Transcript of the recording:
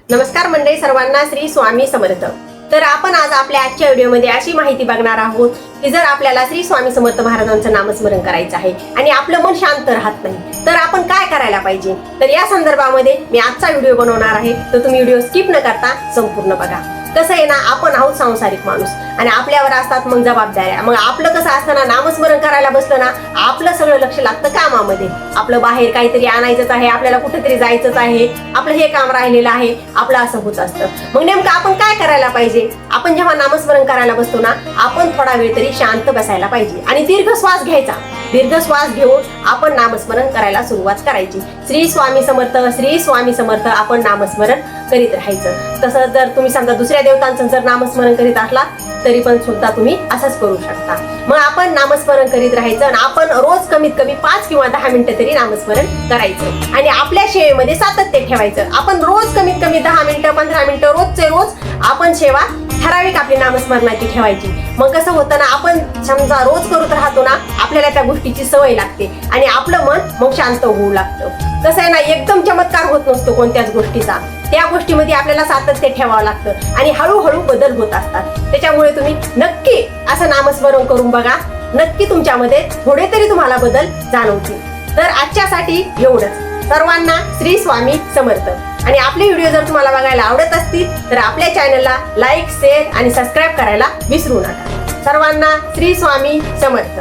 नमस्कार मंडळी सर्वांना, श्री स्वामी समर्थ। तर आपण आज आपल्या आजच्या व्हिडिओमध्ये अशी माहिती बघणार आहोत की जर आपल्याला श्री स्वामी समर्थ महाराजांचं नामस्मरण करायचं आहे आणि आपलं मन शांत राहत नाही तर आपण काय करायला पाहिजे, तर या संदर्भामध्ये मी आजचा व्हिडिओ बनवणार आहे। तर तुम्ही व्हिडिओ स्किप न करता संपूर्ण बघा। कसं आहे ना, आपण आहोत सांसारिक माणूस आणि आपल्यावर असतात मग जबाबदाऱ्या। मग आपलं कसं असतं ना, नामस्मरण करायला बसलं ना, आपलं सगळं लक्ष लागतं कामामध्ये। आपलं बाहेर काहीतरी आणायचंच आहे, आपल्याला कुठेतरी जायचंच आहे, आपलं हे काम राहिलेलं आहे, आपलं असं होत असतं। मग नेमकं आपण काय करायला पाहिजे? आपण जेव्हा नामस्मरण करायला बसतो ना, आपण थोडा वेळ तरी शांत बसायला पाहिजे आणि दीर्घ श्वास घ्यायचा। दीर्घ श्वास घेऊन आपण नामस्मरण करायला सुरुवात करायची। श्री स्वामी समर्थ, श्री स्वामी समर्थ आपण नामस्मरण करीत राहायचं। तसं जर तुम्ही समजा दुसऱ्या देवतांचं जर नामस्मरण करीत असला तरी पण सुद्धा तुम्ही असंच करू शकता। मग आपण नामस्मरण करीत राहायचं आणि आपण रोज कमीत कमी 5 किंवा 10 मिनिटं तरी नामस्मरण करायचं आणि आपल्या सेवेमध्ये सातत्य ठेवायचं। आपण रोज कमीत कमी 10 मिनिटं 15 मिनिटं रोजचे रोज आपण सेवा ठराविक आपली नामस्मरणाची ठेवायची। मग कसं होतं ना, आपण समजा रोज करत राहतो ना, आपल्याला त्या गोष्टीची सवय लागते आणि आपलं मन मग शांत होऊ लागतं। कसं आहे ना, एकदम चमत्कार होत नसतो कोणत्याच गोष्टीचा, त्या गोष्टीमध्ये आपल्याला सातत्य ठेवावं लागतं आणि हळूहळू बदल होत असतात। त्याच्यामुळे तुम्ही नक्की असं नामस्मरण करून बघा, नक्की तुमच्यामध्ये थोडे तरी तुम्हाला बदल जाणवतील। तर आजच्यासाठी एवढंच। सर्वांना श्री स्वामी समर्थ। आणि आपले व्हिडिओ जर तुम्हाला बघायला आवडत असतील तर आपल्या चॅनलला लाईक, शेअर आणि सबस्क्राईब करायला विसरू नका। सर्वांना श्री स्वामी समर्थ।